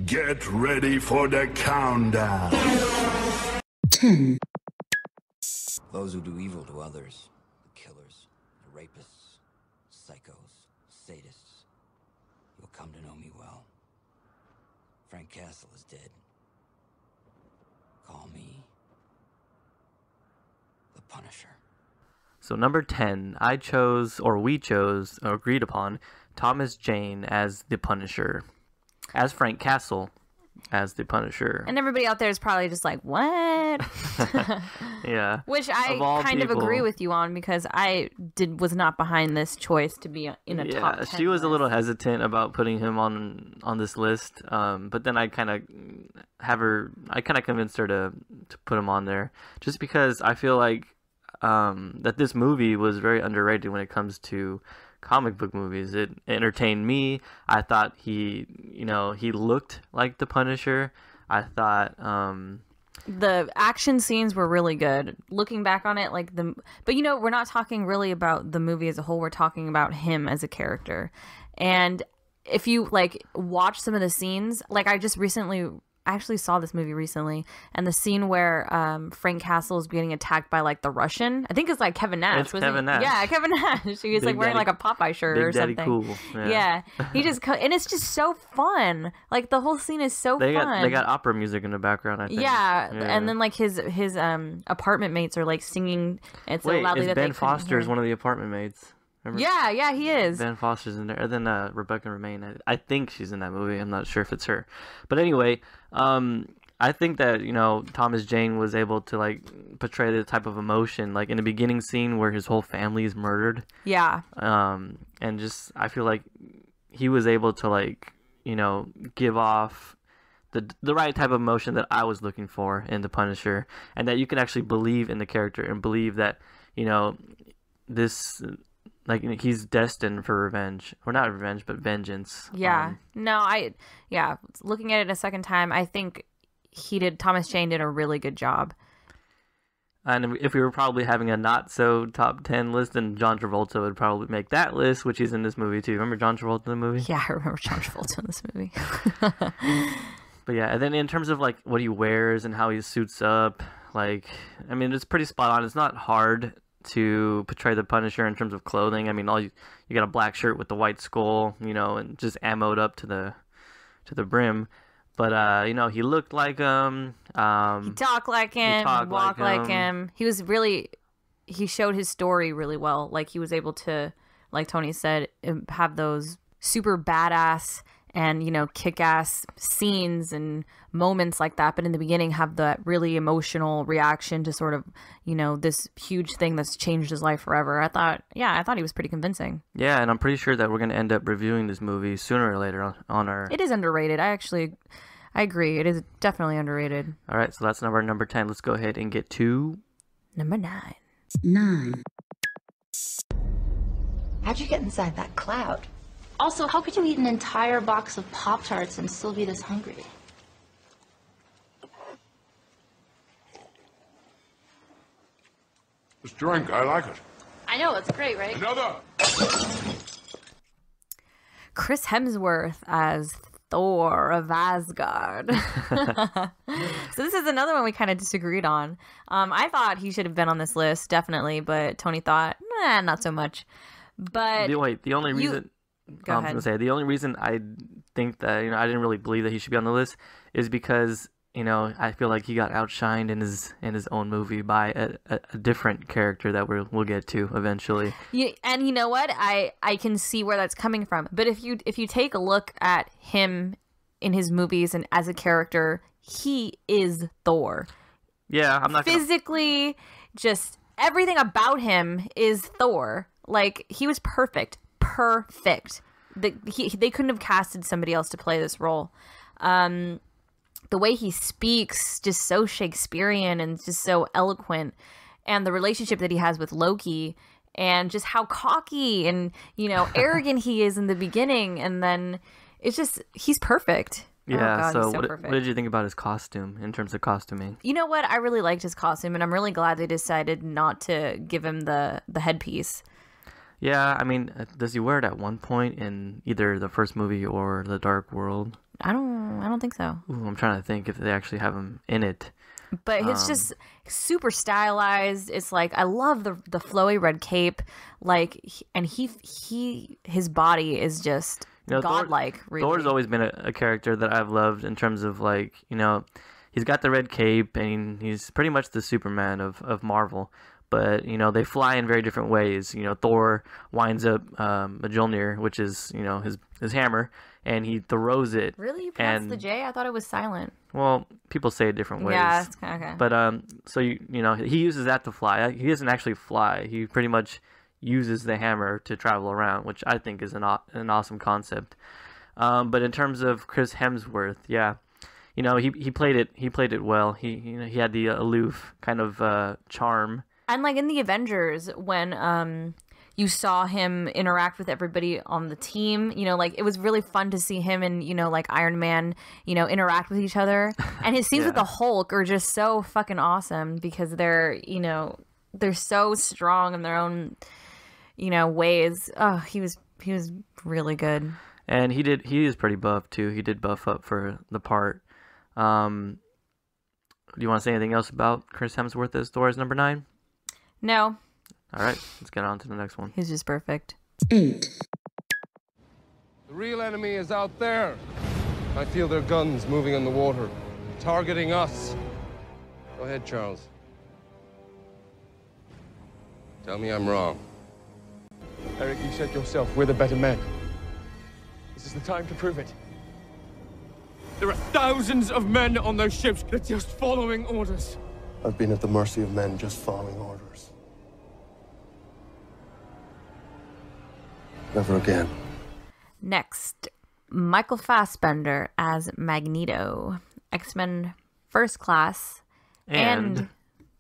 Get ready for the countdown. 10. Those who do evil to others, the killers, the rapists, psychos, sadists, you'll come to know me well. Frank Castle is dead. Call me the Punisher. So number 10, I chose, or we chose, or agreed upon, Thomas Jane as the Punisher. As Frank Castle as the Punisher. And everybody out there is probably just like, what? Yeah. Which I kind of agree with you on, because I was not behind this choice to be in a top 10 she was list. a little hesitant about putting him on this list, but then I kind of convinced her to put him on there, just because I feel like that this movie was very underrated when it comes to comic book movies. It entertained me. I thought he looked like the Punisher. I thought the action scenes were really good. Looking back on it, but we're not talking really about the movie as a whole. We're talking about him as a character. And if you watch some of the scenes, I actually saw this movie recently, and the scene where Frank Castle is getting attacked by the Russian, I think it's Kevin Nash. It's Kevin Nash. Yeah, Kevin Nash. He was wearing a Popeye shirt or something. Big Daddy Cool. Yeah. He just and it's just so fun. The whole scene is so fun. They got opera music in the background, I think. Yeah. And then his apartment mates are singing it so loudly that Ben they Foster is one of the apartment mates. Remember? Yeah, he is. Ben Foster's in there. And then Rebecca Romijn, I think she's in that movie. I'm not sure if it's her. But anyway, I think that, Thomas Jane was able to, portray the type of emotion, in the beginning scene where his whole family is murdered. Yeah. And just, I feel like he was able to, give off the right type of emotion that I was looking for in the Punisher, and that you can actually believe in the character and believe that, this... he's destined for revenge, or not revenge, but vengeance. Yeah. Looking at it a second time, I think Thomas Jane did a really good job. And if we were probably having a not so top 10 list, then John Travolta would probably make that list, which is in this movie too. Remember John Travolta in the movie? Yeah, I remember John Travolta in this movie. But yeah, and then in terms of what he wears and how he suits up, it's pretty spot on. It's not hard to portray the Punisher in terms of clothing. You got a black shirt with the white skull, and just ammoed up to the brim. But he looked like him. He talked like him. He walked like him. He showed his story really well. He was able to, like Tony said, have those super badass and kick-ass scenes and moments like that, but in the beginning have that really emotional reaction to sort of this huge thing that's changed his life forever. I thought he was pretty convincing. Yeah, and I'm pretty sure that we're going to end up reviewing this movie sooner or later on our... It is underrated. I agree. It is definitely underrated. All right, so that's number 10. Let's go ahead and get to number 9. 9. How'd you get inside that cloud? Also, how could you eat an entire box of Pop-Tarts and still be this hungry? This drink, I like it. I know, it's great, right? Another! Chris Hemsworth as Thor of Asgard. So this is another one we kind of disagreed on. I thought he should have been on this list, definitely, but Tony thought, not so much. But the only reason... Go ahead. I was going to say, the only reason I think that, I didn't really believe that he should be on the list is because, I feel like he got outshined in his own movie by a different character that we'll get to eventually. And you know what? I can see where that's coming from. But if you take a look at him in his movies and as a character, he is Thor. Yeah, I'm not physically, just everything about him is Thor. He was perfect. They couldn't have casted somebody else to play this role. The way he speaks, just so Shakespearean and just so eloquent, and the relationship that he has with Loki, and just how cocky and arrogant he is in the beginning, and then it's just he's perfect. Yeah. Oh God, so perfect. What did you think about his costume in terms of costuming? You know what? I really liked his costume, and I'm really glad they decided not to give him the headpiece. Yeah, does he wear it at one point in either the first movie or The Dark World? I don't think so. Ooh, I'm trying to think if they actually have him in it. But it's just super stylized. It's like I love the flowy red cape, like, and his body is just godlike. Really, Thor's always been a character that I've loved in terms of like, you know, he's got the red cape and he's pretty much the Superman of Marvel. But you know, they fly in very different ways. You know, Thor winds up Mjolnir, which is, you know, his hammer, and he throws it. Really, you pronounced the J? I thought it was silent. Well, people say it different ways. Yeah, it's kind of okay. But so you know, he uses that to fly. He doesn't actually fly. He pretty much uses the hammer to travel around, which I think is an awesome concept. But in terms of Chris Hemsworth, yeah, you know, he played it well. He had the aloof kind of charm. And like in the Avengers, when you saw him interact with everybody on the team, you know, like it was really fun to see him and, you know, like Iron Man, you know, interact with each other. And his scenes with the Hulk are just so fucking awesome because they're, you know, they're so strong in their own, you know, ways. Oh, he was really good. And he is pretty buff too. He did buff up for the part. Do you want to say anything else about Chris Hemsworth as Thor as number 9? No. All right, let's get on to the next one. He's just perfect. 8. The real enemy is out there. I feel their guns moving on the water, targeting us. Go ahead, Charles. Tell me I'm wrong. Eric, you said yourself, we're the better men. This is the time to prove it. There are thousands of men on those ships. They're just following orders. I've been at the mercy of men just following orders. Never again. Next, Michael Fassbender as Magneto, X-Men First Class, and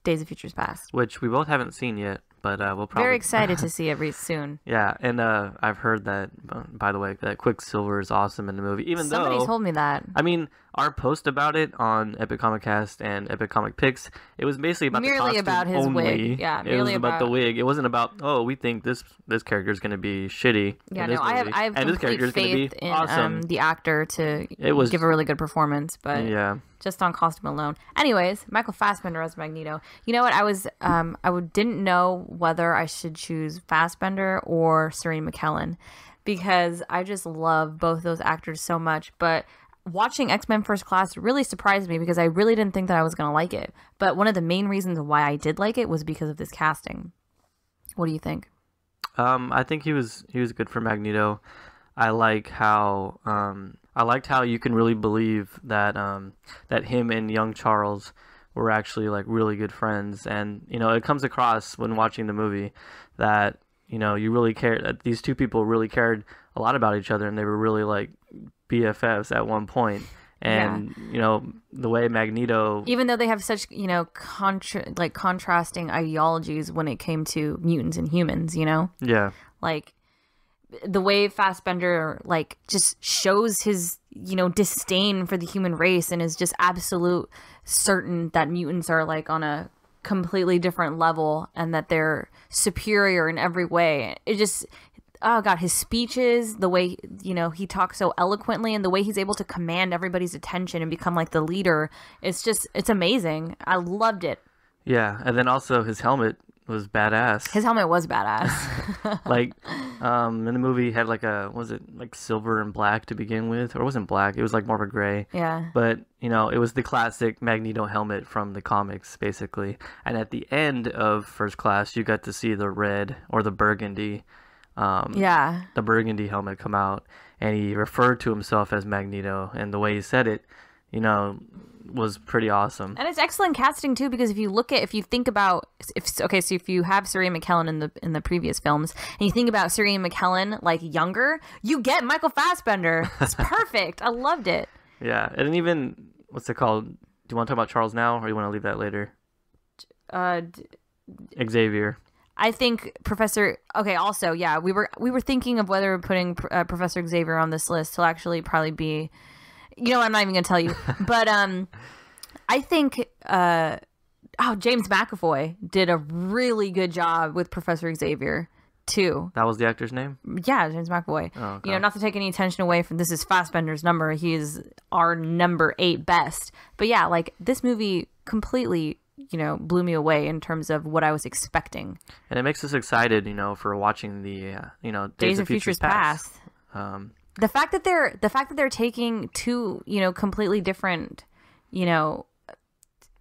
Days of Futures Past. Which we both haven't seen yet, but we'll probably... Very excited to see it soon. Yeah, and I've heard that, by the way, that Quicksilver is awesome in the movie, even though... Somebody told me that. I mean, our post about it on Epic Comicast and Epic Comic Picks, it was basically about merely the costume about his only. wig. Yeah, it was about the wig. It wasn't about, oh, we think this character is going to be shitty. Yeah, no, I have complete faith in awesome. The actor to give a really good performance, but just on costume alone. Anyways, Michael Fassbender as Magneto. You know what? I didn't know whether I should choose Fassbender or Serena McKellen because I just love both those actors so much, but watching X-Men First Class really surprised me because I really didn't think that I was going to like it. But one of the main reasons why I did like it was because of this casting. What do you think? I think he was good for Magneto. I liked how you can really believe that that him and young Charles were actually like really good friends, and you know, it comes across when watching the movie that, you know, you really care that these two people really cared a lot about each other, and they were really like BFFs at one point. And you know, the way Magneto, even though they have such, you know, contrasting ideologies when it came to mutants and humans, you know, like the way Fassbender like just shows his, you know, disdain for the human race and is just absolute certain that mutants are like on a completely different level and that they're superior in every way. It just, oh god, his speeches, the way, you know, he talks so eloquently and the way he's able to command everybody's attention and become like the leader, it's amazing. I loved it. Yeah, and then also his helmet was badass. His helmet was badass. Like, in the movie, he had like was it like silver and black to begin with? Or it wasn't black, it was like more of a gray. Yeah. But, you know, it was the classic Magneto helmet from the comics, basically. And at the end of First Class, you got to see the red or the burgundy, the burgundy helmet come out. And he referred to himself as Magneto. And the way he said it, you know, was pretty awesome. And it's excellent casting too, because if you think about if you have Serena McKellen in the previous films and you think about Serena McKellen like younger, you get Michael Fassbender. It's perfect. I loved it. Yeah, and even what's it called? Do you want to talk about Charles now, or do you want to leave that later? Xavier. I think Professor. Okay. Also, yeah, we were thinking of whether putting Professor Xavier on this list. He'll actually probably be. You know, I'm not even going to tell you. But I think James McAvoy did a really good job with Professor Xavier. 2. That was the actor's name? Yeah, James McAvoy. Oh, okay. You know, not to take any attention away from this is Fassbender's number. He is our number 8 best. But yeah, like this movie completely, you know, blew me away in terms of what I was expecting. And it makes us excited, you know, for watching the, you know, Days of Futures Past. The fact that they're taking 2, you know, completely different, you know,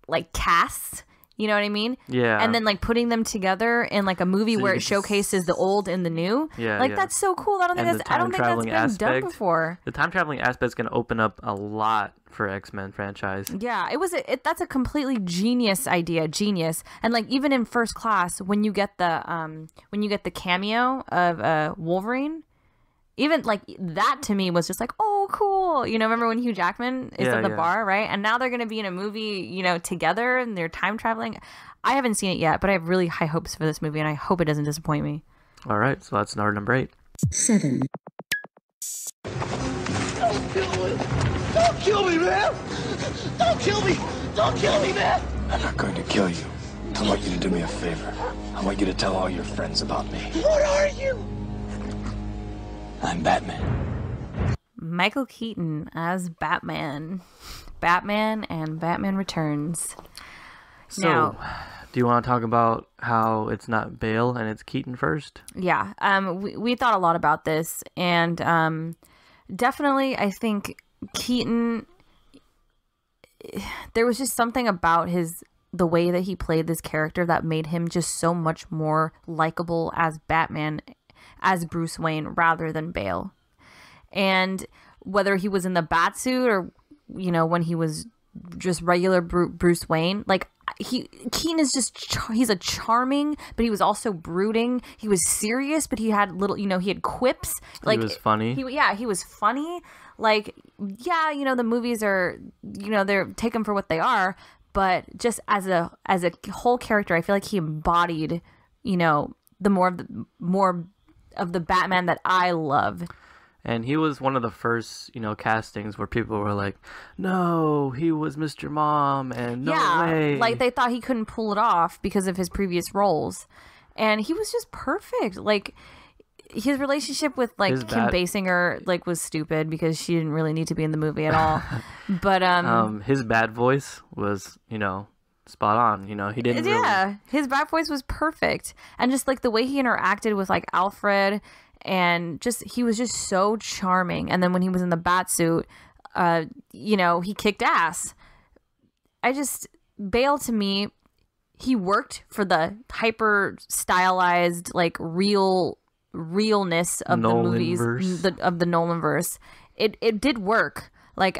like casts, you know what I mean? Yeah. And then like putting them together in like a movie So where you it can showcases the old and the new. Yeah, like yeah. that's so cool. I don't think that's been done before. The time traveling aspect's going to open up a lot for X-Men franchise. Yeah, that's a completely genius idea, genius. And like even in First Class, when you get the cameo of Wolverine, even like that to me was just like, oh, cool. You know, remember when Hugh Jackman is at the bar, right? And now they're going to be in a movie, you know, together and they're time traveling. I haven't seen it yet, but I have really high hopes for this movie and I hope it doesn't disappoint me. All right, so that's our number 8. 7. Don't kill me! Don't kill me, man! Don't kill me! Don't kill me, man! I'm not going to kill you. I want you to do me a favor. I want you to tell all your friends about me. What are you? I'm Batman. Michael Keaton as Batman. Batman and Batman Returns. So, now, do you want to talk about how it's not Bale and it's Keaton first? Yeah. We thought a lot about this, and definitely I think Keaton, there was just something about the way that he played this character that made him just so much more likable as Batman, as Bruce Wayne, rather than Bale. And whether he was in the Batsuit or, you know, when he was just regular Bruce Wayne, like Keaton is just he's a charming, but he was also brooding. He was serious, but he had little, you know, he had quips. Like he was funny. He was funny. Like, yeah, you know, the movies are, you know, they're take them for what they are, but just as a whole character, I feel like he embodied, you know, the more of the Batman that I love. And he was one of the first, you know, castings where people were like, no, he was Mr. Mom, and no way. Like they thought he couldn't pull it off because of his previous roles. And he was just perfect. Like his relationship with like Kim Basinger like was stupid because she didn't really need to be in the movie at all. But his bad voice was, you know, spot on. You know, he didn't his bad voice was perfect. And just like the way he interacted with like Alfred, and just he was just so charming. And then when he was in the Batsuit, you know, he kicked ass. Bale to me, he worked for the hyper stylized like realness of the movies of the Nolanverse. It did work. Like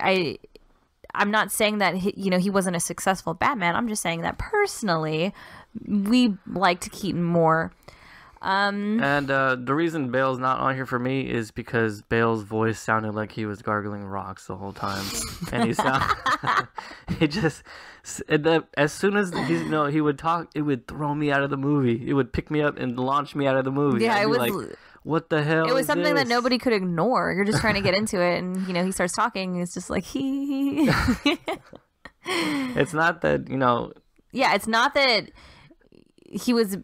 I'm not saying that he wasn't a successful Batman. I'm just saying that personally we liked Keaton more. And the reason Bale's not on here for me is because Bale's voice sounded like he was gargling rocks the whole time, and as soon as he would talk, it would throw me out of the movie. It would pick me up and launch me out of the movie. Yeah, it was like, what the hell? It was something this? that nobody could ignore. You're just trying to get into it, and he starts talking. And it's just like he. It's not that Yeah, it's not that he was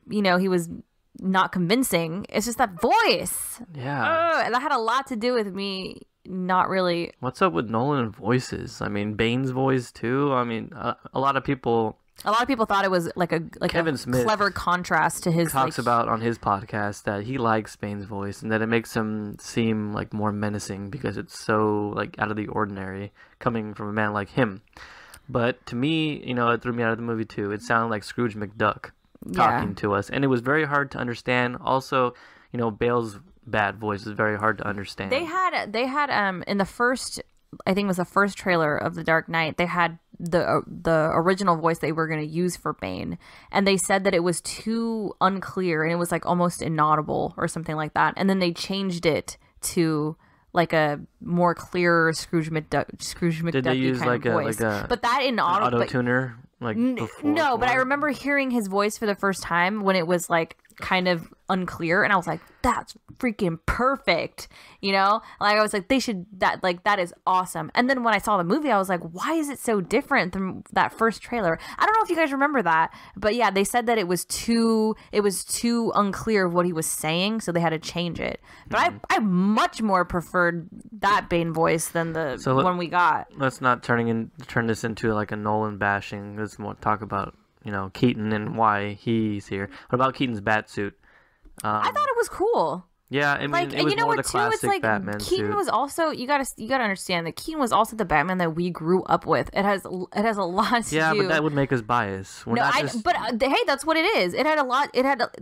not convincing. It's just that voice. Yeah. And that had a lot to do with me not really. What's up with Nolan voices? I mean, Bane's voice too. I mean, a lot of people thought it was like Kevin Smith clever contrast to his. Talks about on his podcast that he likes Bane's voice and that it makes him seem like more menacing because it's so like out of the ordinary coming from a man like him. But to me, it threw me out of the movie too. It sounded like Scrooge McDuck talking to us, and it was very hard to understand. Also, Bale's bad voice is very hard to understand. They had in the first, I think it was the first trailer of The Dark Knight, they had the original voice they were going to use for Bane, and they said that it was too unclear and it was like almost inaudible or something like that, and then they changed it to like a more clear Scrooge McDuck Did they use kind of voice. But that inaudible auto-tuner before? No, but I remember hearing his voice for the first time when it was like kind of unclear, and I was like, that's freaking perfect, you know? Like I was like, that is awesome. And then when I saw the movie, I was like, why is it so different than that first trailer? I don't know if you guys remember that, but yeah, they said that it was too unclear of what he was saying, so they had to change it. But I much more preferred that Bane voice than the one we got. Let's not turn this into like a Nolan bashing. Let's more talk about, you know, Keaton and why he's here. What about Keaton's bat suit? I thought it was cool. Yeah, I mean, like, it was you know more what, the classic too? It's like Batman Keaton suit. was also, you gotta understand that Keaton was also the Batman that we grew up with. It has a lot to do. Yeah, but that would make us biased. Hey, that's what it is.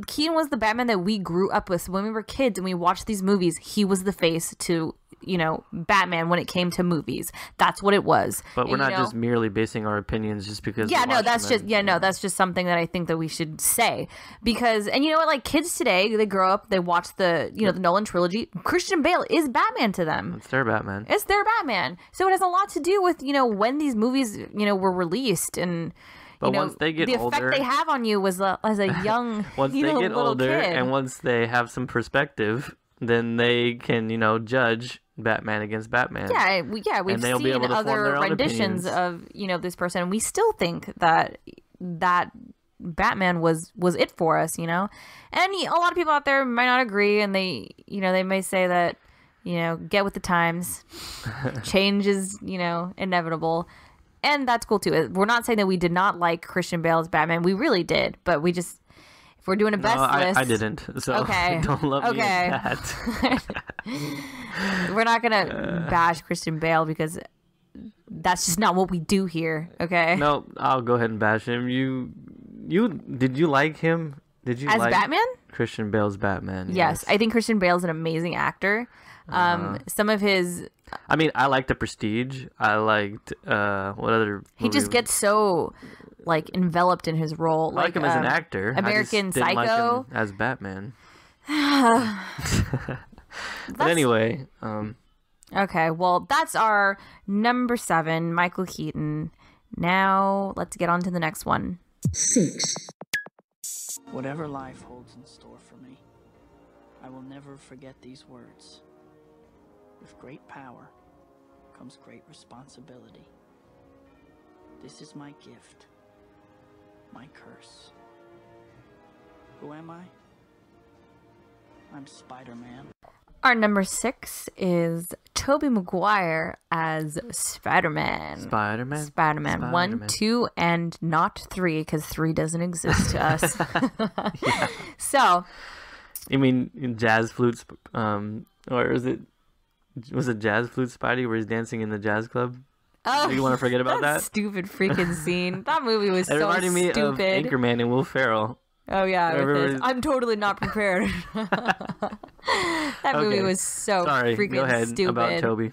Keaton was the Batman that we grew up with. So when we were kids and we watched these movies, he was the face to, you know, Batman when it came to movies. That's what it was. But we're not just merely basing our opinions just because. Yeah, no, that's just something that I think that we should say, because, and you know what, like kids today, they grow up, they watch the Nolan trilogy. Christian Bale is Batman to them. It's their Batman. It's their Batman. So it has a lot to do with, you know, when these movies, you know, were released, and but once they get older, the effect they have on you was as a young once they get older kid. And once they have some perspective, then they can, you know, judge Batman against Batman. Yeah, we've seen other renditions of, you know, this person. We still think that Batman was it for us, you know. And a lot of people out there might not agree, and they may say that, you know, get with the times. Change is, you know, inevitable. And that's cool too. We're not saying that we did not like Christian Bale's Batman. We really did, but we just, if we're doing a best list, I didn't. So okay. Don't love me at that. We're not gonna bash Christian Bale because that's just not what we do here. Okay. No, I'll go ahead and bash him. Did you like him? Did you as like Batman? Christian Bale's Batman? Yes, I think Christian Bale's an amazing actor. Some of his. I mean, I liked The Prestige. I liked what other? He just gets so like enveloped in his role. I like him as an actor. American Psycho. Like him as Batman. But anyway. Okay, well, that's our number 7, Michael Keaton. Now, let's get on to the next one. 6. Whatever life holds in store for me, I will never forget these words. With great power comes great responsibility. This is my gift, my curse. Who am I? I'm Spider-Man. Our number 6 is Tobey Maguire as Spider-Man. Spider-Man 1, 2, and not 3, because 3 doesn't exist to us. Yeah. So. You mean jazz flutes, or was it jazz flute Spidey where he's dancing in the jazz club? Oh, you want to forget about that? Stupid freaking scene. That movie was so stupid. It reminded me of Anchorman and Will Ferrell. Oh yeah, I'm totally not prepared. That movie was so freaking go ahead stupid. About Tobey.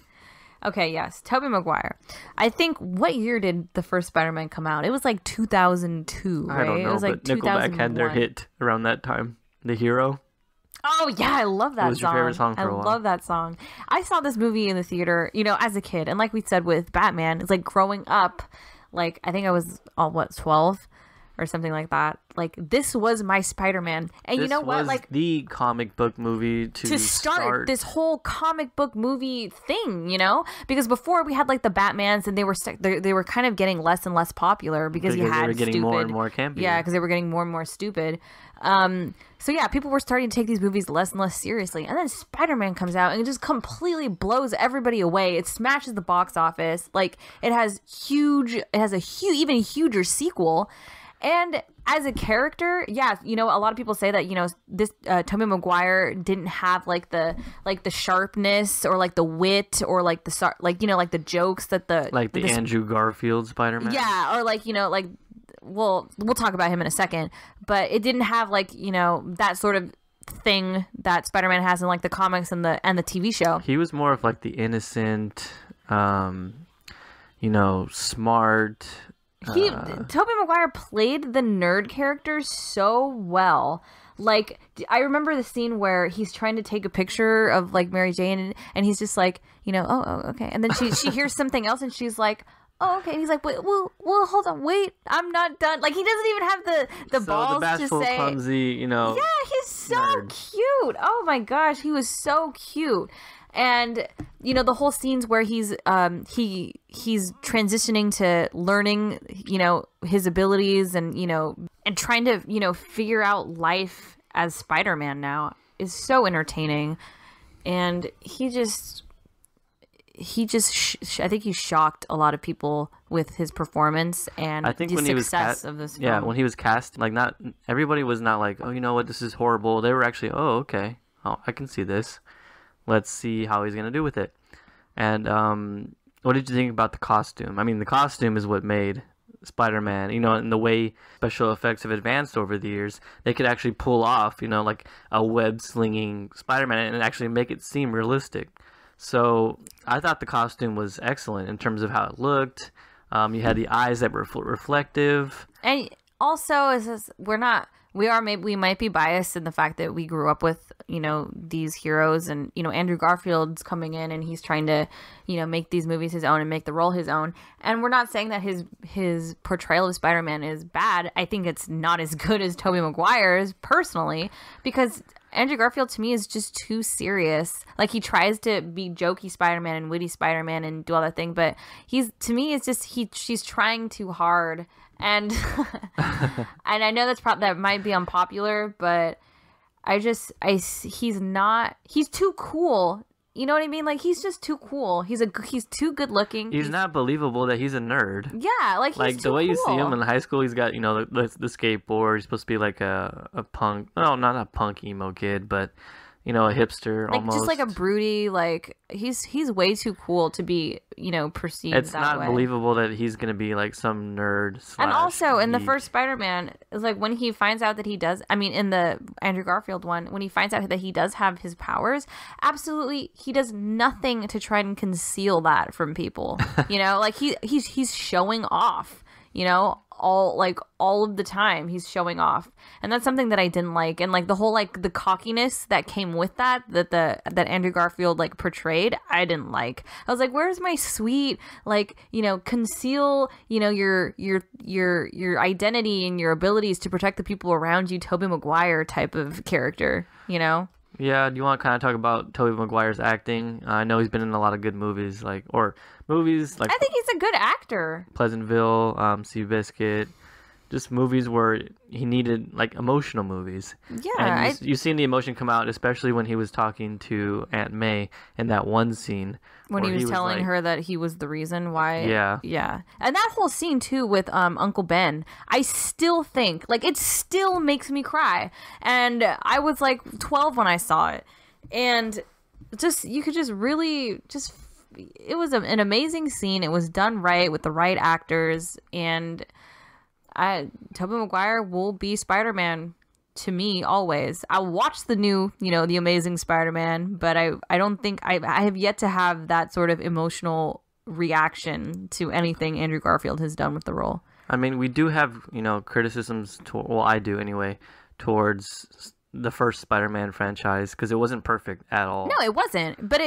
Okay, yes, Tobey Maguire. I think, what year did the first Spider-Man come out? It was like 2002, right? I don't know, it was like but Nickelback had their hit around that time. The Hero. Oh yeah, I love that song. It was your favorite song for a while. I love that song. I saw this movie in the theater, you know, as a kid, and like we said with Batman, it's like growing up. Like I think I was 12. Or something like that. Like, this was my Spider-Man. And you know what? Like, the comic book movie to start this whole comic book movie thing, you know? Because before we had like the Batmans, and they were kind of getting less and less popular because you had they were getting more and more campy. Yeah, because they were getting more and more stupid. So yeah, people were starting to take these movies less and less seriously. And then Spider-Man comes out and it just completely blows everybody away. It smashes the box office. Like, it has a even huger sequel. And as a character, yeah, you know, a lot of people say that, you know, this Tobey Maguire didn't have like the sharpness or like the wit or like the like, you know, like the jokes that the Andrew Garfield Spider-Man. Yeah, or like, you know, like we'll talk about him in a second, but it didn't have like, you know, that sort of thing that Spider-Man has in like the comics and the TV show. He was more of like the innocent, you know, smart. Tobey Maguire played the nerd character so well. Like, I remember the scene where he's trying to take a picture of like Mary Jane, and he's just like, you know, oh okay, and then she hears something else, and she's like, oh, okay. And he's like, wait, well, hold on, wait, I'm not done. Like, he doesn't even have the balls the bashful, to say, clumsy, yeah, he's so nerd. cute. Oh my gosh, he was so cute. And the whole scenes where he's transitioning to learning, his abilities and and trying to figure out life as Spider-Man now is so entertaining. And I think he shocked a lot of people with his performance and I think the when success of this film. Yeah, when he was cast, like, not everybody was not like, oh, you know what, this is horrible. They were actually, oh, okay, oh, I can see this. Let's see how he's gonna do with it. And what did you think about the costume? I mean, the costume is what made Spider-Man, and the way special effects have advanced over the years, they could actually pull off, like a web-slinging Spider-Man and actually make it seem realistic. So I thought the costume was excellent in terms of how it looked. You had the eyes that were reflective. And also, we might be biased in the fact that we grew up with, these heroes, and, Andrew Garfield's coming in and he's trying to, make these movies his own and make the role his own. And we're not saying that his portrayal of Spider-Man is bad. I think it's not as good as Tobey Maguire's, personally, because Andrew Garfield to me is just too serious. Like, he tries to be jokey Spider-Man and witty Spider-Man and do all that thing, but she's trying too hard. And and I know that might be unpopular, but he's too cool. You know what I mean? Like, he's just too cool. He's too good looking. He's not believable that he's a nerd. Yeah, like, he's like the way you see him in high school, he's got, the skateboard. He's supposed to be like a punk. No, not a punk emo kid, but a hipster, like, almost. just like a broody, like, he's way too cool to be, perceived it's that not way. Believable that he's gonna be like some nerd. And also in the geek. first Spider-Man, it's like when he finds out that he does, I mean, in the Andrew Garfield one, when he finds out that he does have his powers, absolutely, he does nothing to try and conceal that from people. Like, he's showing off. All of the time he's showing off, and that's something that I didn't like. And like the whole, like, the cockiness that came with that Andrew Garfield, like, portrayed, I didn't like. I was like, where's my sweet, like, conceal, your identity and your abilities to protect the people around you, Tobey Maguire type of character, Yeah, do you want to kind of talk about Tobey Maguire's acting? I know he's been in a lot of good movies, like I think he's a good actor. Pleasantville, Seabiscuit, just movies where he needed, like, emotional movies. Yeah, and you've seen the emotion come out, especially when he was talking to Aunt May in that one scene when he was telling her that he was the reason why. Yeah, and that whole scene too with Uncle Ben, I still think, like, it still makes me cry. And I was like 12 when I saw it, and you could just really it was an amazing scene. It was done right with the right actors, and Tobey Maguire will be Spider-Man to me always. I'll watch the new, the Amazing Spider-Man, but I don't think I have yet to have that sort of emotional reaction to anything Andrew Garfield has done with the role. I mean, we do have, criticisms, I do anyway, towards the first Spider-Man franchise, because it wasn't perfect at all. No, it wasn't. But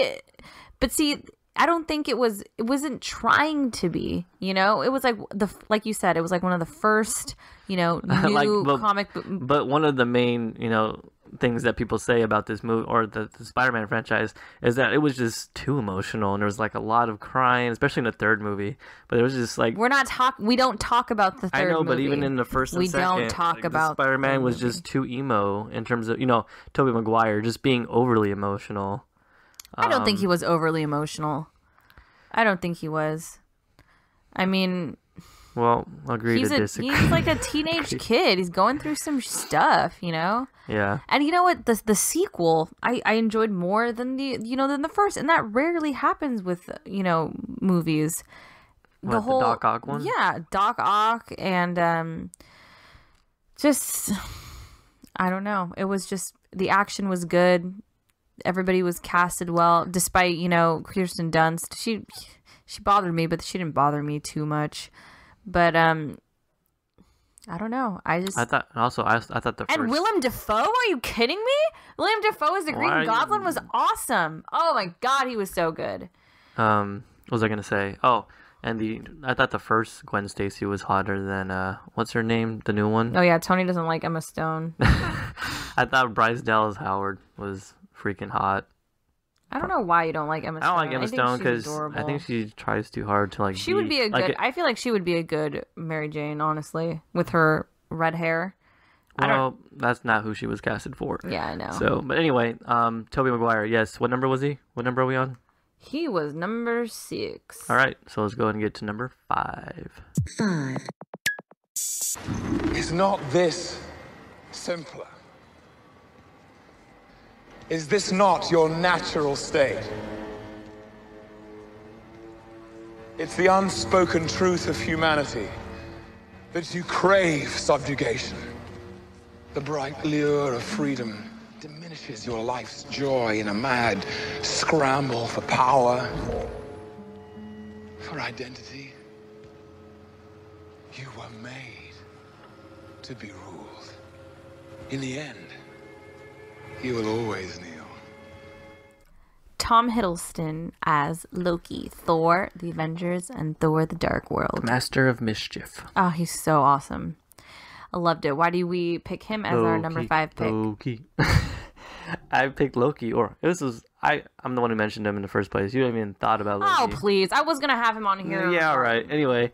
see, I don't think it wasn't trying to be, it was like you said, it was like one of the first, new comic book. But one of the main, things that people say about this movie, or the Spider-Man franchise, is that it was just too emotional, and there was like a lot of crying, especially in the third movie. But it was just like, we don't talk about the third movie. I know, but even in the first and second, don't talk about Spider-Man was just too emo in terms of, Tobey Maguire just being overly emotional. I don't think he was overly emotional. I don't think he was. I mean, well, agree to disagree. He's like a teenage kid. He's going through some stuff, Yeah. And you know what? The sequel I enjoyed more than the first, and that rarely happens with movies. The Doc Ock one? Yeah, Doc Ock, and just, I don't know. It was just, the action was good. Everybody was casted well, despite, Kirsten Dunst. She bothered me, but she didn't bother me too much. But I don't know. I thought the first... And Willem Dafoe? Are you kidding me? Willem Dafoe as the Green Goblin was awesome. Oh my god, he was so good. What was I gonna say? Oh, And I thought the first Gwen Stacy was hotter than what's her name, the new one. Oh yeah, Tony doesn't like Emma Stone. I thought Bryce Dallas Howard was freaking hot. I don't know why you don't like Emma Stone. I don't like Emma Stone because I think she tries too hard to like. She would be a good. I feel like she would be a good Mary Jane, honestly, with her red hair. Well, that's not who she was casted for. Yeah, I know. So, but anyway, Tobey Maguire. Yes. What number was he? What number are we on? He was number 6. All right, so let's go ahead and get to number 5. 5. Is not this simpler? Is this not your natural state? It's the unspoken truth of humanity that you crave subjugation. The bright lure of freedom diminishes your life's joy in a mad scramble for power, for identity. You were made to be ruled. In the end, you will always kneel. Tom Hiddleston as Loki, Thor, The Avengers, and Thor: The Dark World. Master of Mischief. Oh, he's so awesome. I loved it. Why do we pick him as our number 5 pick? Loki. I picked Loki, or I'm the one who mentioned him in the first place. You haven't even thought about Loki. Oh, please. I was going to have him on here. Yeah, right. Anyway,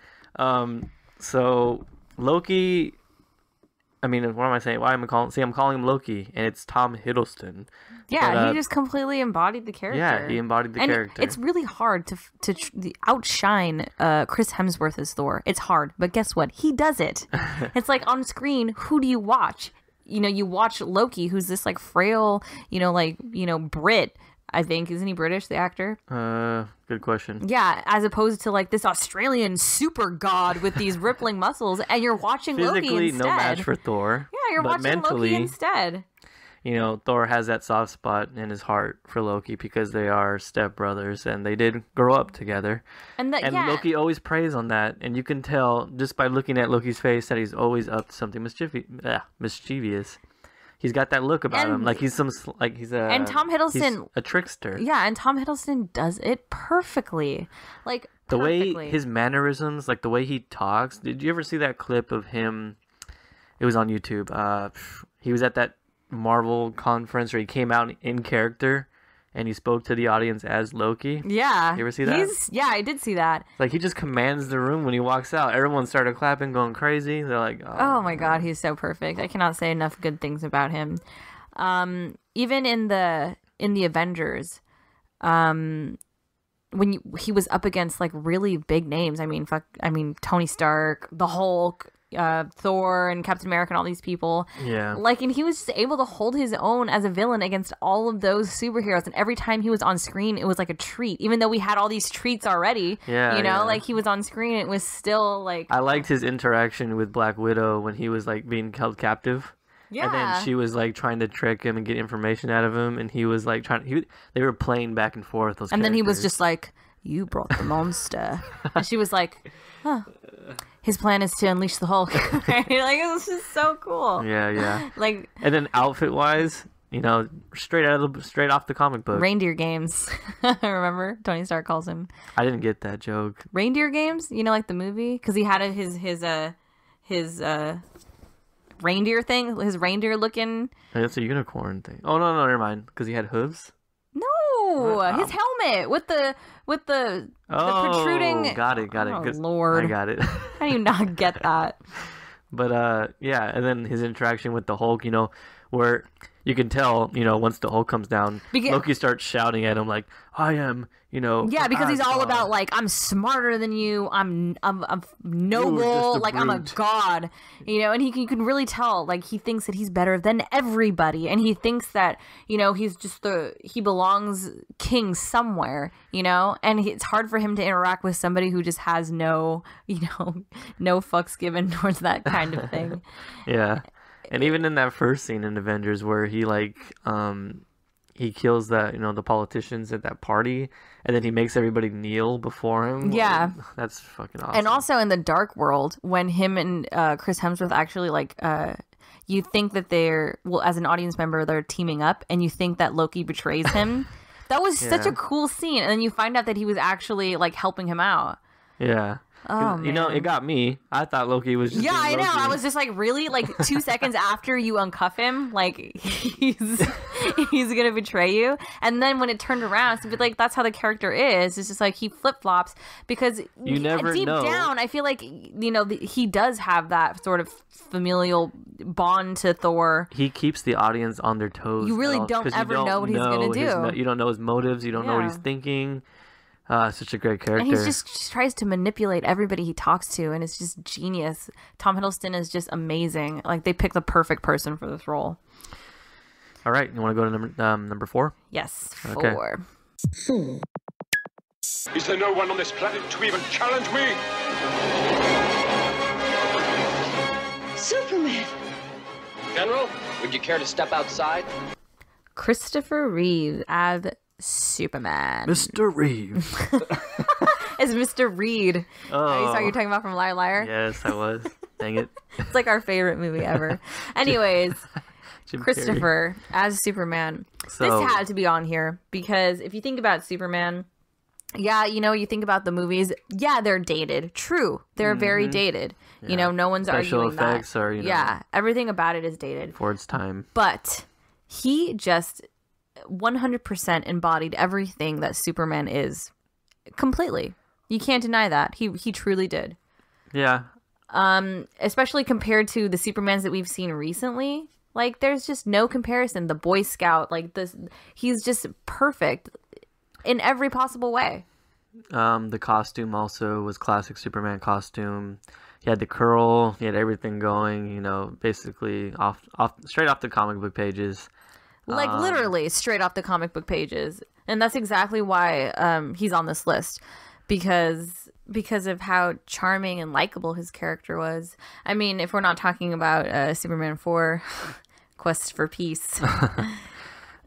so Loki, I mean, what am I saying? Why am I calling? See, I'm calling him Loki, and it's Tom Hiddleston. Yeah, but, he just completely embodied the character. Yeah, he embodied the character. It's really hard to outshine Chris Hemsworth as Thor. It's hard, but guess what? He does it. It's like on screen, who do you watch? You watch Loki, who's this like frail, Brit. I think, isn't he British, the actor? Good question. Yeah, as opposed to like this Australian super god with these rippling muscles, and you're watching Loki instead. Physically, no match for Thor. Yeah, you're watching mentally, Loki instead. Thor has that soft spot in his heart for Loki because they are stepbrothers and they did grow up together. And Loki always preys on that, and you can tell just by looking at Loki's face that he's always up to something mischievous. He's got that look about him, like he's and Tom Hiddleston, a trickster. Yeah, and Tom Hiddleston does it perfectly. Like the way his mannerisms, like the way he talks. Did you ever see that clip of him? It was on YouTube. He was at that Marvel conference where he came out in character and he spoke to the audience as Loki. Yeah. You ever see that? Yeah, I did see that. Like he just commands the room when he walks out. Everyone started clapping, going crazy. They're like, oh my God, he's so perfect. I cannot say enough good things about him. Even in the Avengers, when he was up against like really big names. I mean, Tony Stark, the Hulk, Thor and Captain America and all these people. Yeah. And he was just able to hold his own as a villain against all of those superheroes. And every time he was on screen, it was like a treat. Even though we had all these treats already. Yeah. Like he was on screen, it was still like. I liked his interaction with Black Widow when he was like being held captive. Yeah. And then she was like trying to trick him and get information out of him, and he was like they were playing back and forth. And then he was just like, "You brought the monster," and she was like, "Huh." His plan is to unleash the Hulk. Like it was just so cool. Yeah. Like, and then outfit wise, straight off the comic book. Reindeer games. Remember, Tony Stark calls him. I didn't get that joke. Reindeer games, like the movie, because he had his reindeer thing, his reindeer looking. That's a unicorn thing. Oh no, never mind. Because he had hooves. No, his helmet with the protruding. Got it. Oh, Lord, I got it. How do you not get that? But yeah, and then his interaction with the Hulk, where you can tell, once the Hulk comes down, Loki starts shouting at him like, "I am." Yeah, because he's all about like, I'm smarter than you, I'm noble, like I'm a god, and you can really tell like he thinks that he's better than everybody, and he thinks that he's just he belongs king somewhere, and it's hard for him to interact with somebody who just has no fucks given towards that kind of thing. Yeah, and even in that first scene in Avengers where he like he kills the politicians at that party, and then he makes everybody kneel before him. Yeah. That's fucking awesome. And also in the Dark World, when him and Chris Hemsworth actually you think that as an audience member, they're teaming up, and you think that Loki betrays him. That was such a cool scene. And then you find out that he was actually like helping him out. Yeah. Oh, you know, it got me. I thought Loki was just I know. Loki. I was just like, really? Like 2 seconds after you uncuff him, like he's gonna betray you. And then when it turned around, so like that's how the character is. It's just like he flip flops because you never deep know. down, I feel like he does have that sort of familial bond to Thor. He keeps the audience on their toes. You really don't ever know what he's gonna do. You don't know his motives. You don't know what he's thinking. Such a great character. And he just tries to manipulate everybody he talks to, and it's just genius. Tom Hiddleston is just amazing. Like, they picked the perfect person for this role. All right, you want to go to number 4? Yes, 4. Okay. 4. Is there no one on this planet to even challenge me? Superman! General, would you care to step outside? Christopher Reeve as Superman. Mr. Reeve. It's Mr. Reed. Oh. You saw you're talking about from Liar Liar? Yes, I was. Dang it. It's like our favorite movie ever. Anyways, Jim Christopher as Superman. So, this had to be on here because if you think about Superman, yeah, you think about the movies. Yeah, they're dated. True. They're very dated. Yeah. No one's Special arguing effects that. Are, yeah, everything about it is dated. For its time. But he just 100% embodied everything that Superman is completely. You can't deny that. He truly did. Yeah. Especially compared to the Supermans that we've seen recently. Like, there's just no comparison. The Boy Scout, like this, he's just perfect in every possible way. The costume also was classic Superman costume. He had the curl. He had everything going. Basically straight off the comic book pages. Like literally straight off the comic book pages. And that's exactly why he's on this list. Because of how charming and likable his character was. I mean, if we're not talking about Superman 4, Quest for Peace.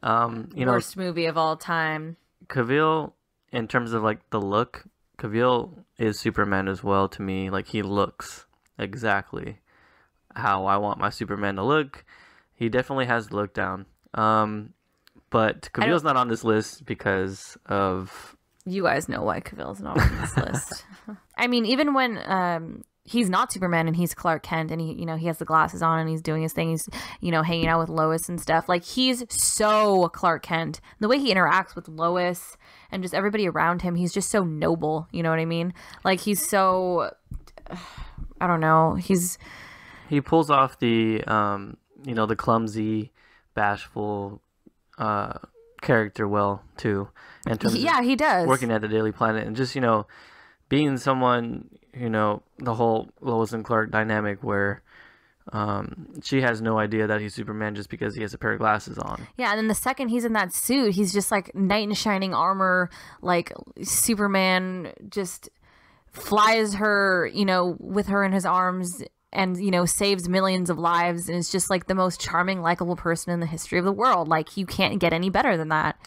Worst movie of all time. Cavill, in terms of like the look, Cavill is Superman as well to me. Like, he looks exactly how I want my Superman to look. He definitely has the look down. But Cavill's not on this list because of... You guys know why Cavill's not on this list. I mean, even when he's not Superman and he's Clark Kent and he has the glasses on and he's doing his thing, he's hanging out with Lois and stuff. Like, he's so Clark Kent. The way he interacts with Lois and just everybody around him, he's just so noble. You know what I mean? Like, he's so... I don't know. He pulls off the the clumsy, bashful character well too. In terms of he does. Working at the Daily Planet and just being someone, the whole Lois and Clark dynamic where she has no idea that he's Superman just because he has a pair of glasses on. Yeah, and then the second he's in that suit, he's just like knight in shining armor, like Superman just flies her, with her in his arms and, saves millions of lives. And is just like the most charming, likable person in the history of the world. Like, you can't get any better than that.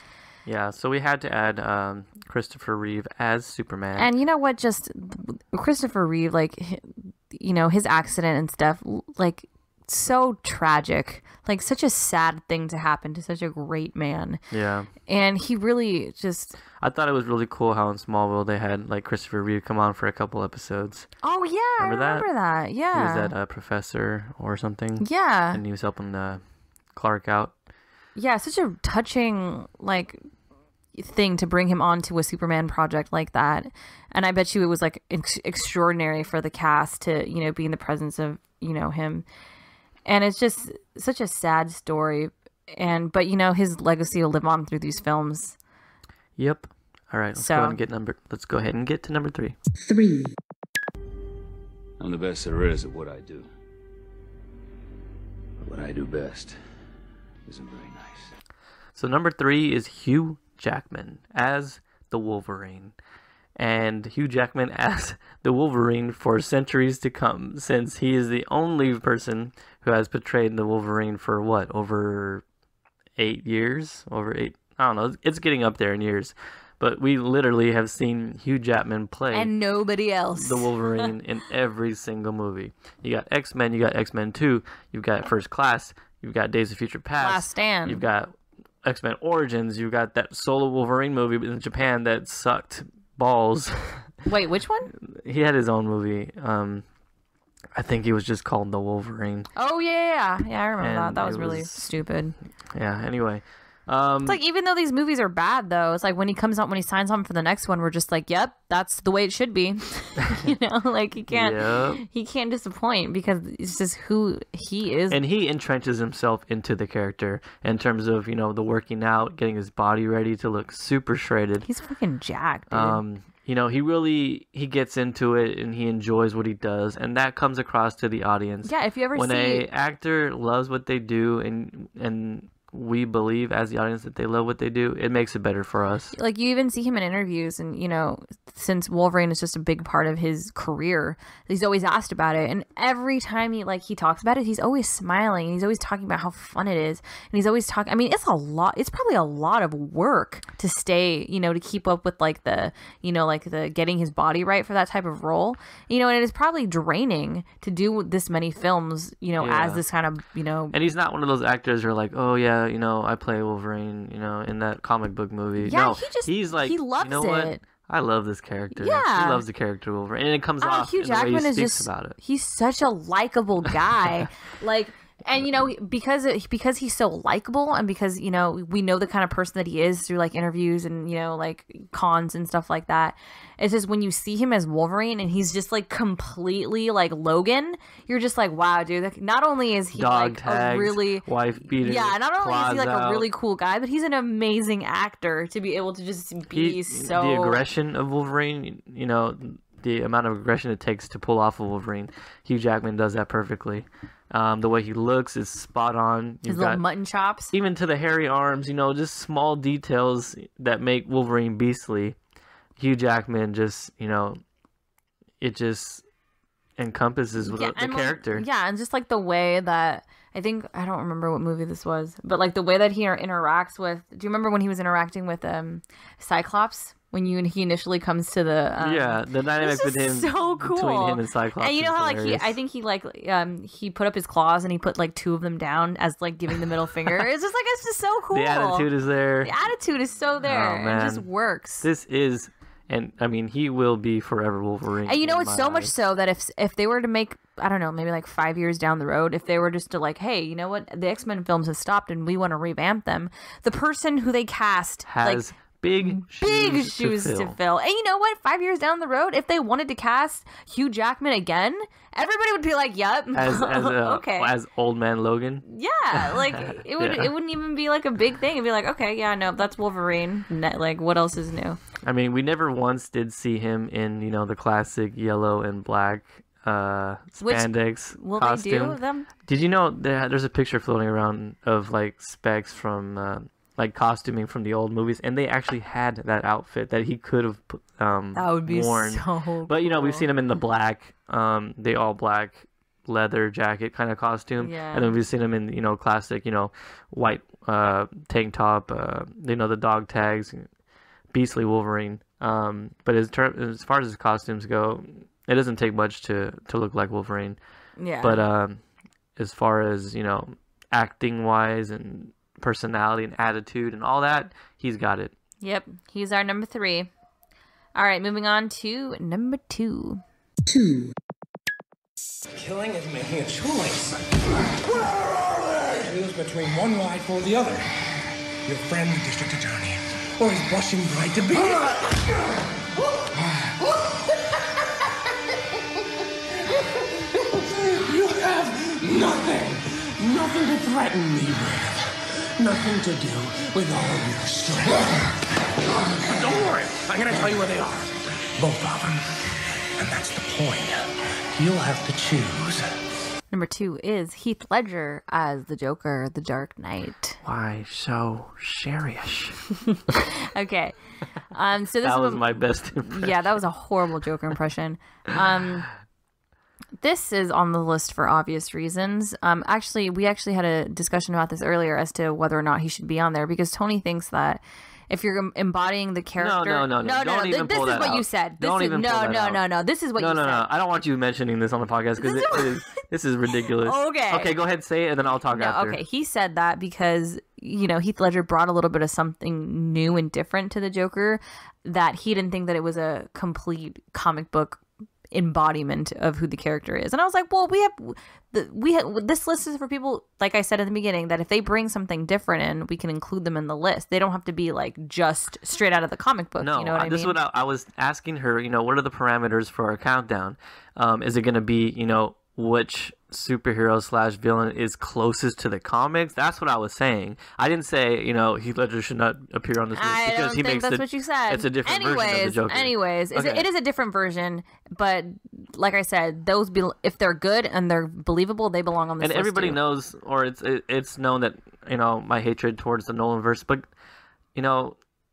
Yeah, so we had to add Christopher Reeve as Superman. And you know what? Just Christopher Reeve, like, his accident and stuff, like, so tragic. Like, such a sad thing to happen to such a great man. Yeah. And he really just... I thought it was really cool how in Smallville they had, like, Christopher Reeve come on for a couple episodes. Oh, yeah, I remember that. Yeah. He was that professor or something. Yeah. And he was helping Clark out. Yeah, such a touching, like, thing to bring him onto a Superman project like that. And I bet you it was, like, extraordinary for the cast to, be in the presence of, him. And it's just such a sad story. But his legacy will live on through these films. Yep. All right, let's go ahead and get to number 3. 3. I'm the best there is at what I do. But what I do best isn't very nice. So number 3 is Hugh Jackman as the Wolverine. And Hugh Jackman as the Wolverine for centuries to come, since he is the only person who has portrayed the Wolverine for over 8 years? I don't know, it's getting up there in years. But we literally have seen Hugh Jackman play and nobody else the Wolverine in every single movie. You got X-Men, you got X-Men 2, you've got First Class, you've got Days of Future Past, Last Stand, you've got X-Men Origins, you've got that solo Wolverine movie in Japan that sucked balls. Wait, which one? He had his own movie. I think he was just called The Wolverine. Oh yeah, I remember that. That was really stupid. Yeah. Anyway, it's like even though these movies are bad, though, it's like when he signs on for the next one, we're just like, yep, that's the way it should be. You know, like he can't disappoint because it's just who he is. And he entrenches himself into the character in terms of, you know, the working out, getting his body ready to look super shredded. He's fucking jacked, dude. You know, he gets into it and he enjoys what he does, and that comes across to the audience. Yeah, if you ever when see an actor loves what they do and we believe as the audience that they love what they do, it makes it better for us. Like you even see him in interviews, and you know, since Wolverine is just a big part of his career, he's always asked about it, and every time he talks about it, he's always smiling and he's always talking about how fun it is, and he's always talking. I mean, it's probably a lot of work to stay, you know, to keep up with like the getting his body right for that type of role, you know, and it is probably draining to do this many films, you know, as this kind of, you know. And he's not one of those actors who are like, oh yeah, you know, I play Wolverine, you know, in that comic book movie. Yeah, no, he's like, he loves you know what? I love this character. Yeah. He loves the character Wolverine. And it comes off Hugh in the way Jackman he is speaks just, about it. He's such a likable guy. Like, and you know, because he's so likable, and because, you know, we know the kind of person that he is through like interviews and, you know, like cons and stuff like that. It's just when you see him as Wolverine and he's just like completely like Logan, you're just like, wow, dude. Like, not only is he Dog like tags, a really wife beater, not only is he like out. a really cool guy, but he's an amazing actor to be able to just be so. The aggression of Wolverine, you know, the amount of aggression it takes to pull off a Wolverine, Hugh Jackman does that perfectly. The way he looks is spot on. His little mutton chops. Even to the hairy arms, you know, just small details that make Wolverine beastly. Hugh Jackman just, you know, it just encompasses the character. Yeah, and just like the way that, I don't remember what movie this was, but like the way that he interacts with, do you remember when he was interacting with Cyclops? When he initially comes to the the dynamic with him, so cool. Between him and Cyclops, and you know how like he put up his claws and he put like two of them down as like giving the middle finger. It's just so cool. The attitude is there. The attitude is so there. Oh, man. It just works. This is, and I mean, he will be forever Wolverine. And you know, it's so much so that if they were to make, I don't know, maybe like 5 years down the road, if they were just to like, hey, you know what, the X-Men films have stopped and we want to revamp them, the person who they cast has like big shoes to fill. And you know what? 5 years down the road, if they wanted to cast Hugh Jackman again, everybody would be like, "Yep, okay." As Old Man Logan. Yeah, like it wouldn't even be like a big thing. It'd be like, okay, yeah, no, that's Wolverine. Like, what else is new? I mean, we never once did see him in, you know, the classic yellow and black spandex will costume. They do them? Did you know there's a picture floating around of like specs from like costuming from the old movies, and they actually had that outfit that he could have that would be worn. So but you know, cool. we've seen him in the black, the all black leather jacket kind of costume, and then we've seen him in, you know, classic, you know, white tank top, you know, the dog tags, beastly Wolverine. But as far as his costumes go, it doesn't take much to look like Wolverine. Yeah. But as far as, you know, acting wise and personality and attitude and all that, he's got it. Yep, he's our number 3. All right, moving on to number 2. Killing is making a choice. Where are they? Choose between one life or the other. Your friend, the district attorney, or his blushing bride to be. You have nothing to threaten me with. Nothing to do with all your strength. Don't worry, I'm gonna tell you where they are. Both of them. And that's the point. You'll have to choose. Number 2 is Heath Ledger as the Joker, The Dark Knight. Why so serious? Okay. So this was my best impression. Yeah, that was a horrible Joker impression. This is on the list for obvious reasons. We actually had a discussion about this earlier as to whether or not he should be on there, because Tony thinks that if you're embodying the character, no. Don't even this pull is that what out. you said. Don't even pull that out. No. This is what you said. No. I don't want you mentioning this on the podcast because this is ridiculous. Okay. Okay, go ahead, say it, and then I'll talk after. Okay, he said that because Heath Ledger brought a little bit of something new and different to the Joker, that he didn't think that it was a complete comic book embodiment of who the character is. And I was like, well, this list is for people, like I said in the beginning, that if they bring something different in, we can include them in the list. They don't have to be like just straight out of the comic book. No, you know what I mean? This is what I was asking her, what are the parameters for our countdown? Is it going to be, which superhero / villain is closest to the comics? That's what I was saying. I didn't say, Heath Ledger should not appear on this list because he makes that's what you said. It's a different version of the Joker. Anyways, okay. It is a different version, but like I said, if they're good and they're believable, they belong on this list. And everybody too. knows, or it's known that my hatred towards the Nolanverse, but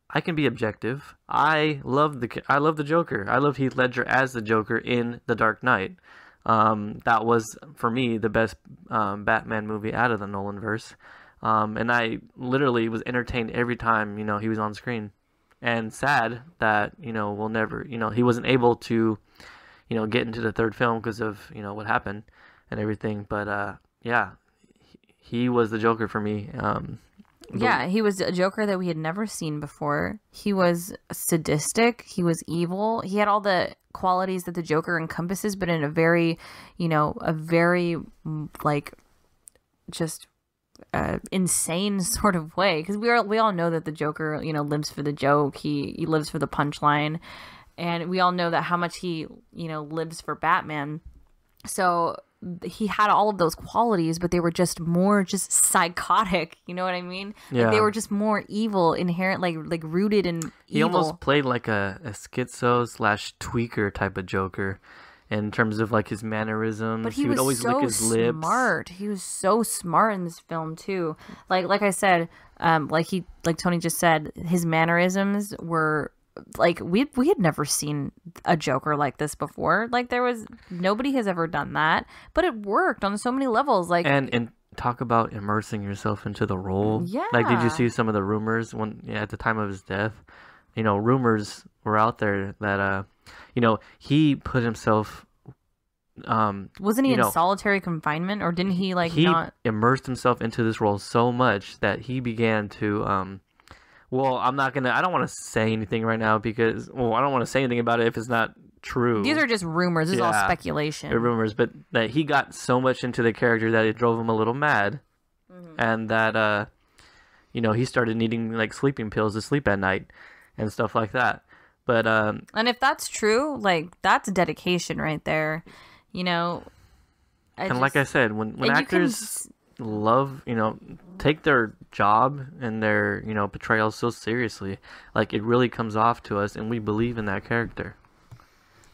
I can be objective. I love the Joker. I love Heath Ledger as the Joker in The Dark Knight. That was, for me, the best Batman movie out of the Nolanverse. And I literally was entertained every time, he was on screen. And sad that, we'll never, he wasn't able to, get into the third film because of, what happened and everything. But, yeah, he was the Joker for me. Yeah, he was a Joker that we had never seen before. He was sadistic. He was evil. He had all the qualities that the Joker encompasses, but in a very, like, just insane sort of way. Because we all know that the Joker, lives for the joke. He lives for the punchline, and we all know that how much he, lives for Batman. So he had all of those qualities, but they were just more psychotic. You know what I mean? Yeah. Like they were just more evil, inherent, like rooted in evil. He almost played like a schizo / tweaker type of Joker in terms of like his mannerisms. But he would always lick his lips. Smart. He was so smart in this film too. Like I said, like Tony just said, his mannerisms were like we had never seen a Joker like this before. Like nobody has ever done that, but it worked on so many levels. Like and talk about immersing yourself into the role. Yeah. Like, did you see some of the rumors at the time of his death? Rumors were out there that he put himself. Wasn't he in solitary confinement, or didn't he he immersed himself into this role so much that he began to well, I don't want to say anything right now because, I don't want to say anything about it if it's not true. These are just rumors. This is all speculation. They're rumors, but that he got so much into the character that it drove him a little mad. Mm-hmm. And that, he started needing, like, sleeping pills to sleep at night and stuff like that. But, and if that's true, like, that's dedication right there, like I said, when actors love, take their job and their, portrayals so seriously, like it really comes off to us and we believe in that character.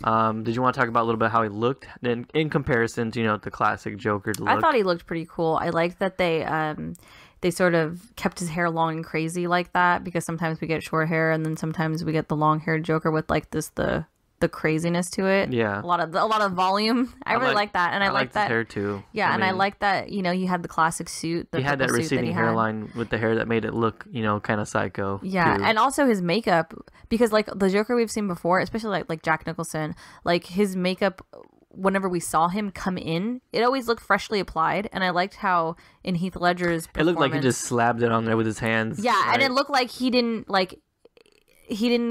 Did you want to talk about a little bit how he looked in comparison to, the classic Joker look? I thought he looked pretty cool. I liked that they sort of kept his hair long and crazy like that, because sometimes we get short hair and then sometimes we get the long haired Joker with like the craziness to it. Yeah. A lot of volume. I really like that. And I like that his hair too. Yeah, and I like that, he had the classic suit. He had that receding hairline with the hair that made it look, kind of psycho. Yeah, too. And also his makeup, because like the Joker we've seen before, especially like Jack Nicholson, like his makeup, whenever we saw him come in, it always looked freshly applied. And I liked how in Heath Ledger's performance, it looked like he just slapped it on there with his hands. Yeah, right? And it looked like he didn't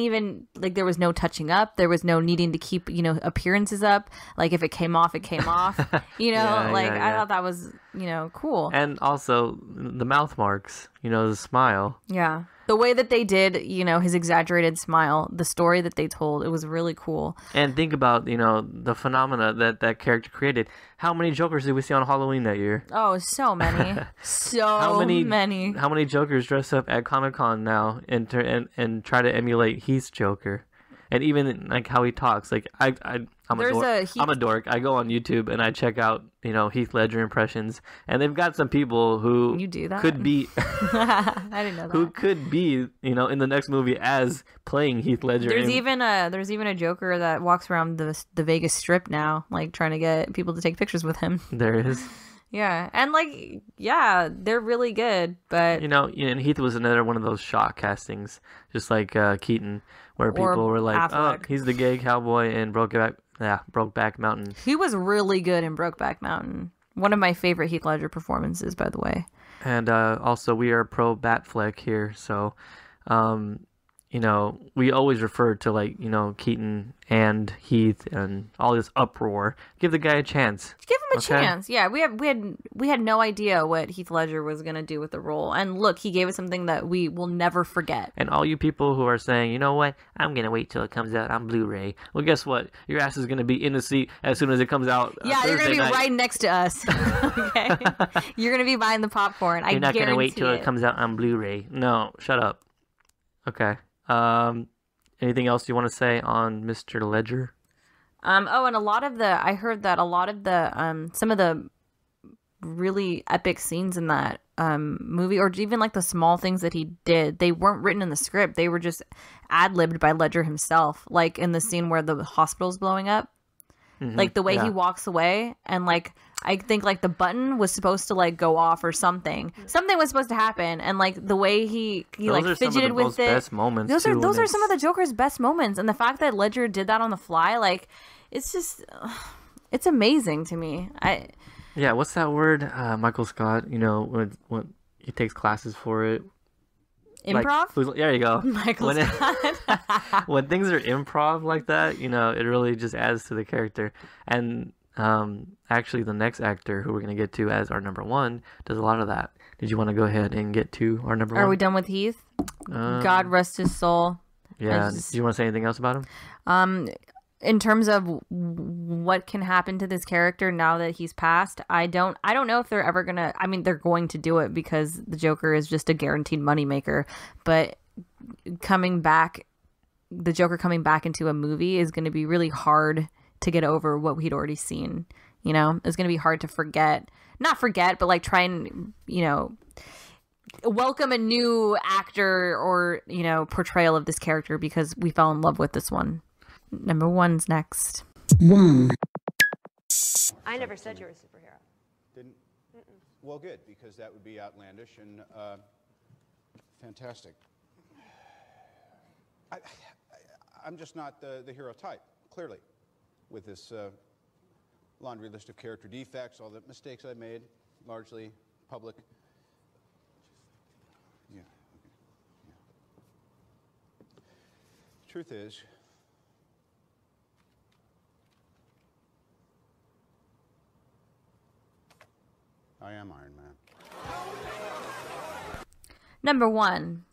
even, like, there was no touching up. There was no needing to keep, appearances up. Like, if it came off, it came off. I thought that was, cool. And also, the mouth marks, the smile. Yeah. The way that they did, his exaggerated smile, the story that they told, it was really cool. And think about, the phenomena that character created. How many Jokers did we see on Halloween that year? Oh, so many. How many Jokers dress up at Comic-Con now and try to emulate Heath's Joker? And even like how he talks, like I'm a dork. I go on YouTube and I check out Heath Ledger impressions, and they've got some people who you do that? Could be I didn't know that. Who could be in the next movie as playing Heath Ledger. There's even a Joker that walks around the Vegas Strip now, like trying to get people to take pictures with him. There is. Yeah, and they're really good, but and Heath was another one of those shock castings, just like Keaton, where people were like, Affleck. "Oh, he's the gay cowboy in Brokeback Mountain." He was really good in Brokeback Mountain. One of my favorite Heath Ledger performances, by the way. And also, we are pro Batfleck here, so you know, we always refer to, like, you know, Keaton and Heath and all this uproar. Give the guy a chance. Give him a chance. Yeah, we had no idea what Heath Ledger was gonna do with the role, and look, he gave us something that we will never forget. And all you people who are saying, you know what, I'm gonna wait till it comes out on Blu-ray. Well, guess what? Your ass is gonna be in the seat as soon as it comes out. Yeah, you're gonna be night. right next to us. Okay, you're gonna be buying the popcorn. You're not gonna wait till it comes out on Blu-ray. No, shut up. Okay. Anything else you want to say on Mr. Ledger? And I heard that a lot of the some of the really epic scenes in that movie, or even like the small things that he did, they weren't written in the script. They were just ad-libbed by Ledger himself. Like in the scene where the hospital's blowing up, like the way he walks away, and like I think like the button was supposed to like go off or something. Something was supposed to happen, and like the way he like fidgeted with it. Best moments those are some of the Joker's best moments, and the fact that Ledger did that on the fly, like it's just it's amazing to me. Yeah, what's that word? Michael Scott, you know, when he takes classes for it. Improv? Like, there you go. Michael Scott. When things are improv like that, you know, it really just adds to the character. And actually, the next actor who we're going to get to as our number one does a lot of that. Did you want to go ahead and get to our number one? Are we done with Heath? God rest his soul. Yeah. Do you want to say anything else about him? In terms of what can happen to this character now that he's passed, I don't know if they're ever gonna. I mean, they're going to do it because the Joker is just a guaranteed moneymaker. But the Joker coming back into a movie is going to be really hard to get over what we'd already seen. You know, it's going to be hard to not forget, but like try and, you know, welcome a new actor or, you know, portrayal of this character because we fell in love with this one. Number one's next. 1. I never said you were a superhero. Didn't? Well, good, because that would be outlandish and fantastic. I'm just not the hero type, clearly, with this laundry list of character defects, all the mistakes I made, largely public. Yeah. Truth is, I am Iron Man. Number one.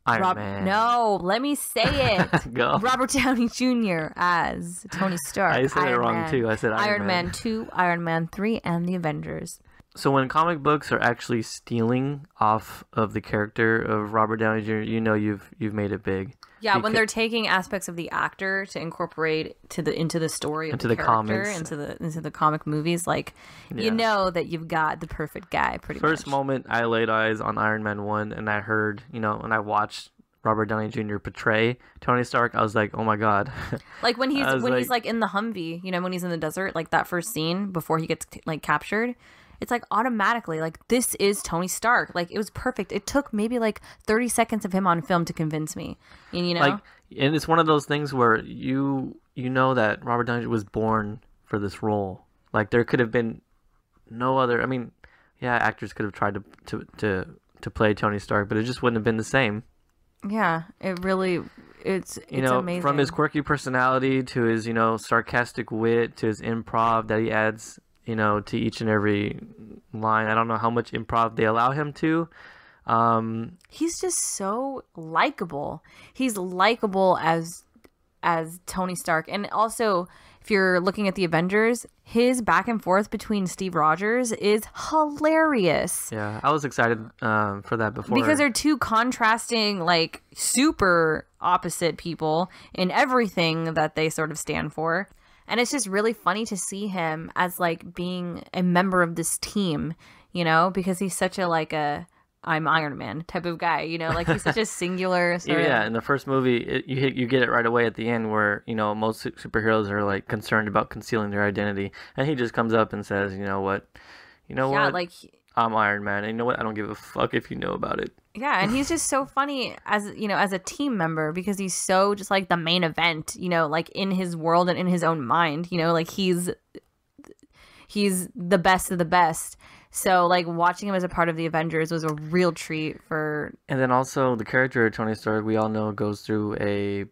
Iron Man. No, let me say it. Go. Robert Downey Jr. as Tony Stark. I said Iron it wrong Man. too. I said Iron Man 2, Iron Man 3, and the Avengers. So when comic books are actually stealing off of the character of Robert Downey Jr., you know you've made it big. Yeah, when they're taking aspects of the actor to incorporate into the story of the character, comics, into the comic movies, like you know that you've got the perfect guy. First moment I laid eyes on Iron Man 1 and I heard, you know, and I watched Robert Downey Jr. portray Tony Stark, I was like, oh my god. Like when he's like in the Humvee, you know, when he's in the desert, like that first scene before he gets like captured. It's like automatically like this is Tony Stark. Like it was perfect. It took maybe like 30 seconds of him on film to convince me. And you know, like, and it's one of those things where you know that Robert Downey was born for this role. Like there could have been no other. I mean, yeah, actors could have tried to play Tony Stark, but it just wouldn't have been the same. Yeah, it really. It's amazing. From his quirky personality to his, you know, sarcastic wit to his improv that he adds, you know, to each and every line. I don't know how much improv they allow him to. He's just so likable. He's likable as Tony Stark. And also, if you're looking at the Avengers, his back and forth between Steve Rogers is hilarious. Yeah, I was excited for that before. Because they're two contrasting, like, super opposite people in everything that they sort of stand for. And it's just really funny to see him as like being a member of this team, you know, because he's such a I'm Iron Man type of guy, you know, like he's such a singular sort of... Yeah, in the first movie, you get it right away at the end where, you know, most superheroes are like concerned about concealing their identity. And he just comes up and says, you know what, like I'm Iron Man. And you know what? I don't give a fuck if you know about it. Yeah, and he's just so funny as a team member because he's so just like the main event, you know, like in his world and in his own mind, you know, like he's he's the best of the best. So like watching him as a part of the Avengers was a real treat for. And then also the character of Tony Stark, we all know, goes through a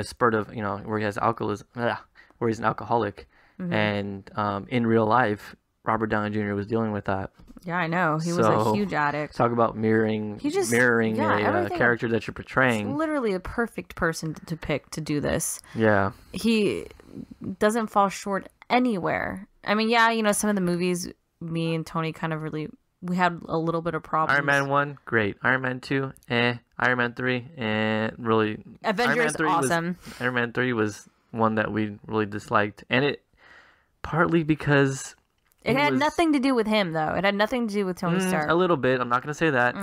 spurt of where he has alcoholism, where he's an alcoholic, and in real life, Robert Downey Jr. was dealing with that. Yeah, I know. He was a huge addict. Talk about mirroring a character that you're portraying. It's literally a perfect person to pick to do this. Yeah. He doesn't fall short anywhere. I mean, yeah, some of the movies, me and Tony we had a little bit of problems. Iron Man 1, great. Iron Man 2, Iron Man 3, really. Avengers, awesome. Iron Man 3 was one that we really disliked. And it, partly because... It had nothing to do with him, though. It had nothing to do with Tony Stark. A little bit. I'm not going to say that.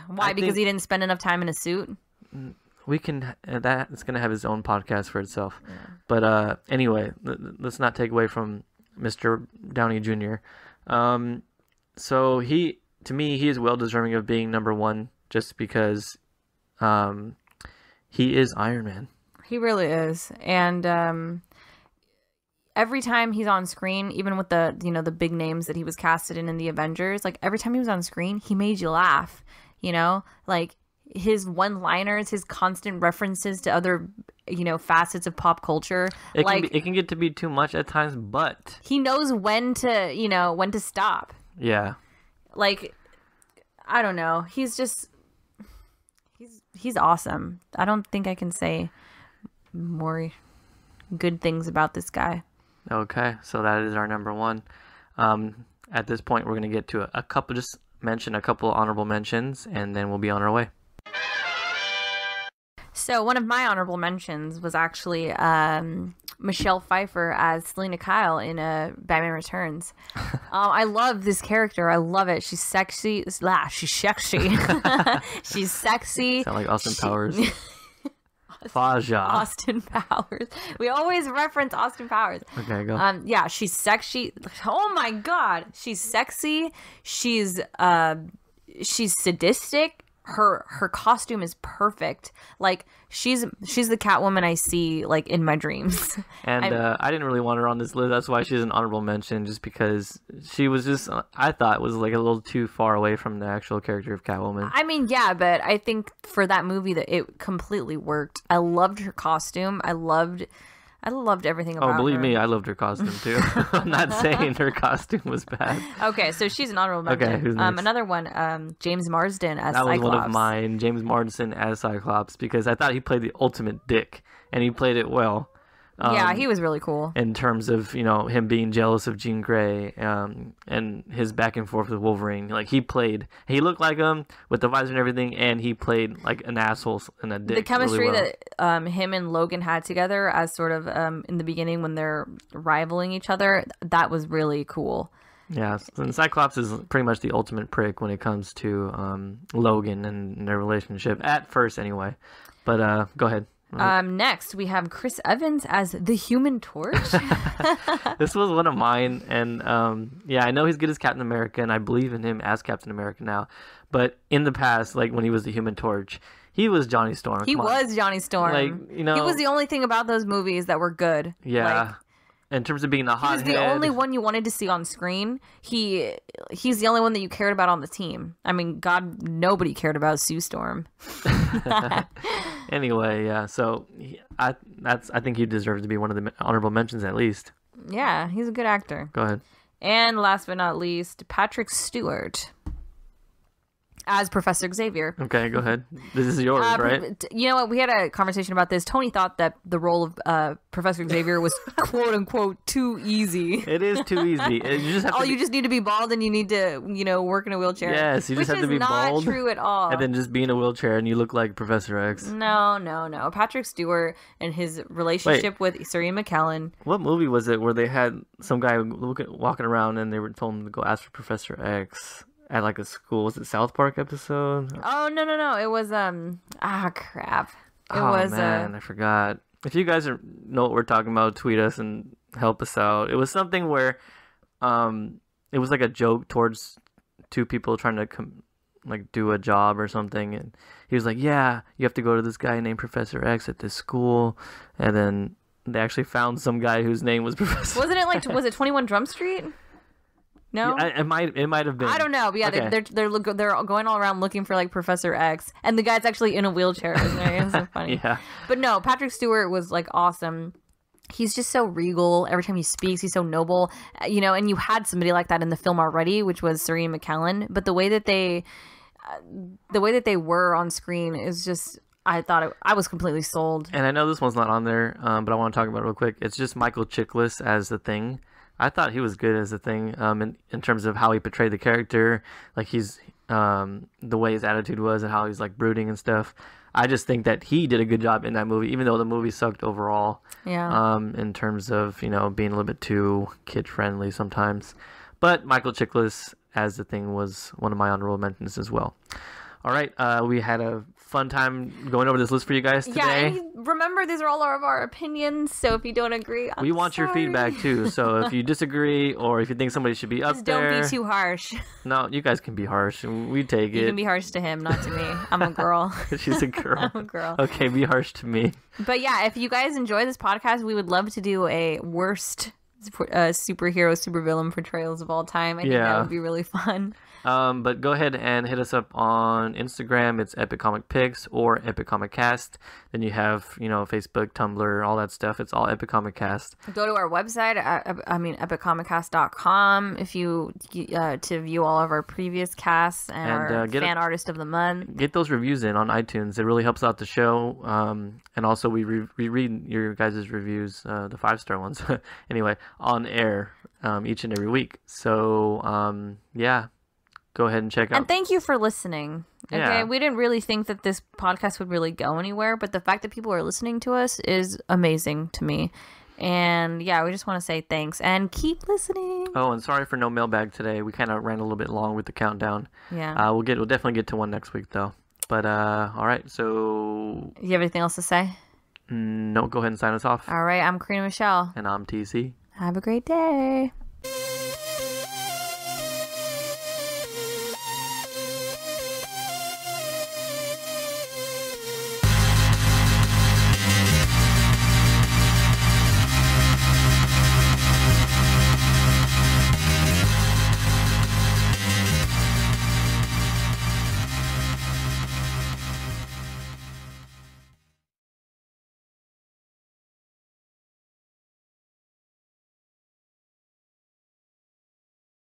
Why? Because he didn't spend enough time in a suit? We can... That's going to have his own podcast for itself. Yeah. But anyway, let's not take away from Mr. Downey Jr. So to me, he is well deserving of being number one just because he is Iron Man. He really is. And every time he's on screen, even with the big names that he was casted in the Avengers, like every time he was on screen, he made you laugh, like his one-liners, his constant references to other, facets of pop culture. It can get to be too much at times, but he knows when to stop. Yeah. Like, I don't know. He's awesome. I don't think I can say more good things about this guy. Okay, so that is our number one. At this point, we're going to get to a couple, just mention a couple honorable mentions, and then we'll be on our way. So one of my honorable mentions was actually Michelle Pfeiffer as Selena Kyle in Batman Returns. I love this character. I love it. She's sexy. She's sexy. She's sexy. Sound like Austin Powers. Faja. Austin Powers. We always reference Austin Powers. Okay, go. Yeah, she's sexy. Oh my God, she's sexy. She's sadistic. Her costume is perfect. Like she's the Catwoman I see like in my dreams. And I didn't really want her on this list. That's why she's an honorable mention, just because she was just I thought was like a little too far away from the actual character of Catwoman. I mean, yeah, but I think for that movie that it completely worked. I loved her costume. I loved everything about her. Oh, believe me, I loved her costume too. I'm not saying her costume was bad. Okay, so she's an honorable mention. Okay, who's next? Another one, James Marsden as Cyclops. That was one of mine, James Marsden as Cyclops, because I thought he played the ultimate dick, and he played it well. Yeah, he was really cool. In terms of, him being jealous of Jean Grey, and his back and forth with Wolverine. Like, he looked like him with the visor and everything, and he played like an asshole and a dick. The chemistry really well. that him and Logan had together as sort of in the beginning when they're rivaling each other, that was really cool. Yeah, and Cyclops is pretty much the ultimate prick when it comes to Logan and their relationship, at first anyway. But go ahead. Next, we have Chris Evans as the Human Torch. This was one of mine, and I know he's good as Captain America, and I believe in him as Captain America now. But in the past, like when he was the Human Torch, he was Johnny Storm. He was Johnny Storm. Like, he was the only thing about those movies that were good. Yeah. Like, in terms of being the hothead. He was the only one you wanted to see on screen. He's the only one that you cared about on the team. I mean, God, nobody cared about Sue Storm. Anyway, yeah. So I think he deserves to be one of the honorable mentions at least. Yeah, he's a good actor. Go ahead. And last but not least, Patrick Stewart as Professor Xavier. Okay, go ahead. This is yours, right? You know what? We had a conversation about this. Tony thought that the role of Professor Xavier was quote unquote too easy. It is too easy. You just need to be bald and you need to, work in a wheelchair. Yes, you just have to be bald. Which is not true at all. And then just be in a wheelchair and you look like Professor X. No. Patrick Stewart and his relationship with Sir Ian McKellen. What movie was it where they had some guy walking around and they were told him to go ask for Professor X? At like a school, was it South Park episode? Oh no! It was crap. I forgot. If you guys know what we're talking about, tweet us and help us out. It was something where, it was like a joke towards two people trying to do a job or something, and he was like, "Yeah, you have to go to this guy named Professor X at this school," and then they actually found some guy whose name was Professor. Wasn't it was it 21 Drum Street? No, it might have been. I don't know. But yeah, Okay. they're going all around looking for like Professor X, and the guy's actually in a wheelchair. It was so funny. Yeah. But no, Patrick Stewart was like awesome. He's just so regal. Every time he speaks, he's so noble. And you had somebody like that in the film already, which was Karina McKellen. But the way that they were on screen is just, I was completely sold. And I know this one's not on there, but I want to talk about it real quick. It's just Michael Chiklis as the Thing. I thought he was good as the Thing, in terms of how he portrayed the character, like he's the way his attitude was and how he's like brooding and stuff. I just think that he did a good job in that movie, even though the movie sucked overall. Yeah. In terms of being a little bit too kid friendly sometimes, but Michael Chiklis as the Thing was one of my honorable mentions as well. All right, we had a fun time going over this list for you guys today. Yeah, and remember, these are all of our opinions, so if you don't agree, we want your feedback too. So if you disagree or if you think somebody should be up there, don't be too harsh. No, you guys can be harsh. We take it. You can be harsh to him, not to me. I'm a girl. She's a girl. I'm a girl. Okay, be harsh to me. But yeah, if you guys enjoy this podcast, we would love to do a worst superhero, supervillain portrayals of all time. I think that would be really fun. But go ahead and hit us up on Instagram. It's Epic Comic Picks or Epic Comic Cast. Then you have, Facebook, Tumblr, all that stuff. It's all Epic Comic Cast. Go to our website, epiccomiccast.com if you to view all of our previous casts and our fan artist of the month. Get those reviews in on iTunes. It really helps out the show. And also we read your guys' reviews, the 5-star ones, anyway, on air each and every week. So, go ahead and check out. And thank you for listening. Okay, Yeah. we didn't really think that this podcast would really go anywhere, but the fact that people are listening to us is amazing to me. And yeah, we just want to say thanks and keep listening. Oh, and sorry for no mailbag today. We kind of ran a little bit long with the countdown. Yeah. We'll definitely get to one next week though. But all right, so You have anything else to say? no, go ahead and sign us off. All right, I'm Karina Michelle. And I'm TC. Have a great day.